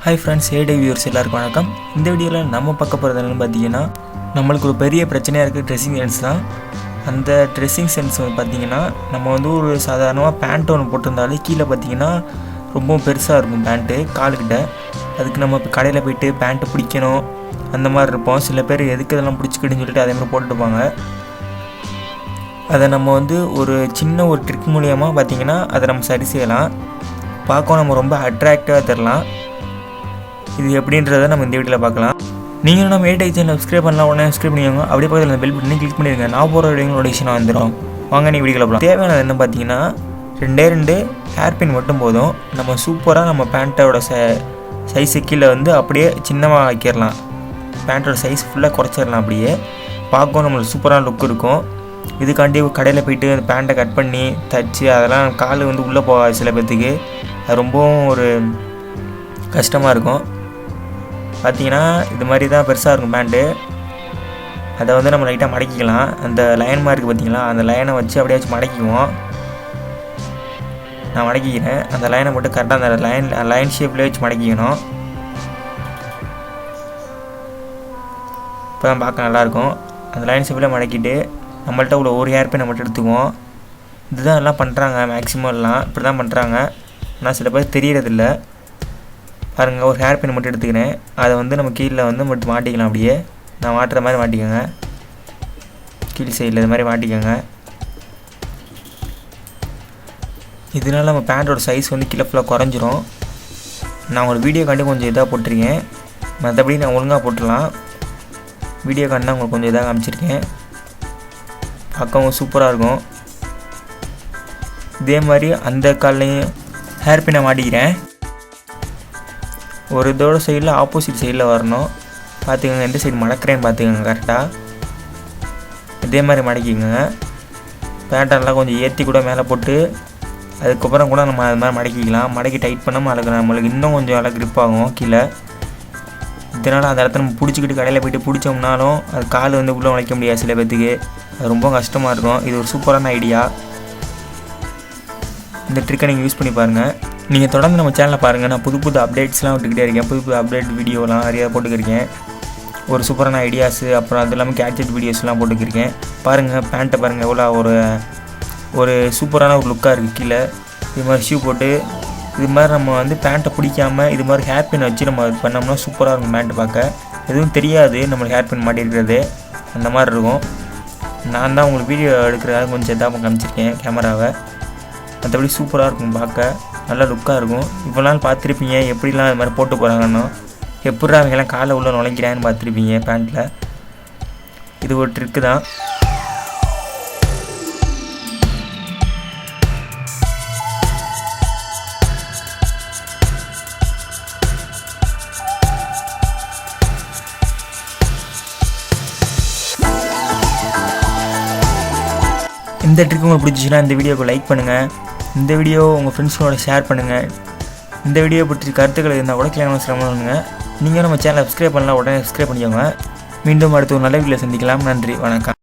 Hi friends, ஏடே viewers எல்லாருக்கும் வணக்கம். இந்த வீடியோவில் நம்ம பார்க்க போகிறது என்னென்னு பார்த்தீங்கன்னா, நம்மளுக்கு ஒரு பெரிய பிரச்சனையாக இருக்குது ட்ரெஸ்ஸிங் சென்ஸ் தான். அந்த ட்ரெஸ்ஸிங் சென்ஸ் வந்து பார்த்திங்கன்னா, நம்ம வந்து ஒரு சாதாரணமாக பேண்ட் ஒன்று போட்டிருந்தாலே கீழே பார்த்திங்கன்னா ரொம்ப பெருசாக இருக்கும் பேண்ட்டு காலுக்கிட்ட. அதுக்கு நம்ம இப்போ கடையில் போய்ட்டு பேண்ட்டு பிடிக்கணும் அந்த மாதிரி இருப்போம். சில பேர் எதுக்கு இதெல்லாம் பிடிச்சிக்கிட்டுன்னு சொல்லிட்டு அதேமாதிரி போட்டுருப்பாங்க. அதை நம்ம வந்து ஒரு சின்ன ஒரு ட்ரிக் மூலியமாக பார்த்திங்கன்னா அதை நம்ம சரி செய்யலாம். பார்க்க நம்ம ரொம்ப அட்ராக்டிவாக தரலாம். இது எப்படின்றத நம்ம இந்த வீடியோவில் பார்க்கலாம். நீங்களும் நம்ம ADTECH சேனல் சப்ஸ்கிரைப் பண்ணலாம். உடனே சப்ஸ்கிரைப் பண்ணிக்கோங்க. அப்படியே பக்கத்தில் அந்த பெல் பட்டனை கிளிக் பண்ணிடுங்க. நான் போகிற வீடியோ நோட்டிஃபிகேஷன் வந்துடும். வாங்க நீ வீடியோவில் போகலாம். தேவையானது என்ன பார்த்தீங்கன்னா, ரெண்டு ஹேர் பின் மட்டும் போதும். நம்ம சூப்பராக நம்ம பேண்ட்டோட சைஸு கீழே வந்து அப்படியே சின்னமாக ஆக்கிடலாம். பேண்ட்டோட சைஸ் ஃபுல்லாக குறைச்சிடலாம். அப்படியே பார்க்கவும் நம்மளுக்கு சூப்பரான லுக் இருக்கும். இதுக்காண்டி கடையில் போய்ட்டு அந்த பேண்ட்டை கட் பண்ணி தைச்சி அதெல்லாம் கால் வந்து உள்ளே போகாது. சில பேர்த்துக்கு அது ரொம்பவும் ஒரு கஷ்டமாக இருக்கும். பார்த்திங்கன்னா இது மாதிரி தான் பெருசாக இருக்கும் பேண்ட்டு. அதை வந்து நம்ம லைட்டாக மடக்கிக்கலாம். அந்த லைன் மாதிரி இருக்குது பார்த்திங்களா, அந்த லைனை வச்சு அப்படியே வச்சு மடக்கிக்குவோம். நான் மடக்கிக்கிறேன். அந்த லைனை மட்டும் கரெக்டாக அந்த லைன் ஷேப்லேயே வச்சு மடக்கிக்கணும். இப்போ தான் பார்க்க நல்லாயிருக்கும். அந்த லைன் ஷேப்பில் மடக்கிட்டு நம்மள்ட்ட உள்ள ஒரு ஹேர் பின்னை மட்டும் எடுத்துக்குவோம். இதுதான் எல்லாம் பண்ணுறாங்க, மேக்ஸிமம் எல்லாம் இப்படி தான் பண்ணுறாங்க. ஆனால் சில பேர் தெரியறதில்ல. பாருங்கள், ஒரு ஹேர் பின் மட்டும் எடுத்துக்கிறேன். அதை வந்து நம்ம கீழே வந்து மட்டும் மாட்டிக்கலாம். அப்படியே நான் மாட்டுற மாதிரி மாட்டிக்கோங்க. கீழ் சைடில் இது மாதிரி மாட்டிக்கோங்க. இதனால நம்ம பேண்ட்டோட சைஸ் வந்து கீழே ஃபுல்லாக குறைஞ்சிரும். நான் ஒரு வீடியோக்காண்டி கொஞ்சம் இதாக போட்டிருக்கேன். மற்றபடி நான் ஒழுங்காக போட்டுடலாம். வீடியோக்காண்டி தான் உங்களுக்கு கொஞ்சம் இதாக காமிச்சிருக்கேன். பார்க்கவும் சூப்பராக இருக்கும். இதே மாதிரி அந்த கால்லையும் ஹேர் பின்னை மாட்டிக்கிறேன். ஒரு இதோட சைடில் ஆப்போசிட் சைடில் வரணும். பார்த்துக்கோங்க, எந்த சைடு மடக்கிறேன்னு பார்த்துக்கோங்க கரெக்டாக. இதே மாதிரி மடக்கிக்கோங்க. பேண்ட்டை நல்லா கொஞ்சம் ஏற்றி கூட மேலே போட்டு அதுக்கப்புறம் கூட நம்ம அது மாதிரி மடக்கிக்கலாம். மடக்கி டைட் பண்ணாமல் அழகு நம்மளுக்கு இன்னும் கொஞ்சம் நல்லா க்ரிப் ஆகும் கீழே. இதனால் அந்த இடத்த நம்ம பிடிச்சிக்கிட்டு கடையில் போய்ட்டு பிடிச்சோம்னாலும் அது கால் வந்து உள்ளே உழைக்க முடியாது. சில பேர்த்துக்கு அது ரொம்ப கஷ்டமாக இருக்கும். இது ஒரு சூப்பரான ஐடியா. இந்த ட்ரிக்கை நீங்கள் யூஸ் பண்ணி பாருங்கள். நீங்கள் தொடர்ந்து நம்ம சேனலில் பாருங்கள். நான் புது அப்டேட்ஸ்லாம் விட்டுக்கிட்டே இருக்கேன். புது அப்டேட் வீடியோலாம் நிறையா போட்டுக்கிருக்கேன். ஒரு சூப்பரான ஐடியாஸு, அப்புறம் அது இல்லாமல் கேட்ஜெட் வீடியோஸ்லாம் போட்டுக்கிருக்கேன். பாருங்கள், பேண்ட்டை பாருங்கள் எவ்வளோ ஒரு சூப்பரான ஒரு லுக்காக இருக்குது. கீழே இது மாதிரி ஷூ போட்டு இது மாதிரி நம்ம வந்து பேண்ட்டை பிடிக்காமல் இது மாதிரி ஹேர் பின் வச்சு நம்ம அது பண்ணோம்னா சூப்பராக இருக்கும். பேண்ட்டு பார்க்க எதுவும் தெரியாது நம்மளுக்கு ஹேர் பின் மாட்டிருக்கிறது. அந்த மாதிரி இருக்கும். நான் தான் உங்களுக்கு வீடியோ எடுக்கிறதாக கொஞ்சம் இதாக காமிச்சிருக்கேன் கேமராவை. மற்றபடி சூப்பராக இருக்கும், பார்க்க நல்ல லுக்காக இருக்கும். இவ்வளோ நாள் பார்த்துருப்பீங்க எப்படிலாம் இது மாதிரி போட்டு போகிறாங்கன்னு. எப்படா அவங்கெல்லாம் காலை உள்ள நுழைக்கிறான்னு பார்த்துருப்பீங்க பேண்ட்டில். இது ஒரு ட்ரிக்கு தான். இந்த ட்ரிக் உங்களுக்கு பிடிச்சிச்சுன்னா இந்த வீடியோக்கு லைக் பண்ணுங்கள். இந்த வீடியோ உங்கள் ஃப்ரெண்ட்ஸோட ஷேர் பண்ணுங்கள். இந்த வீடியோ பற்றி கருத்துக்கள் இருந்தால் கூட கிளம்ப சிரமம் பண்ணுங்கள். நீங்கள் நம்ம சேனலை சப்ஸ்கிரைப் பண்ணலாம். உடனே சப்ஸ்கிரைப் பண்ணிக்கோங்க. மீண்டும் அடுத்த ஒரு நல்ல வீடியோவில் சந்திக்கலாம். நன்றி, வணக்கம்.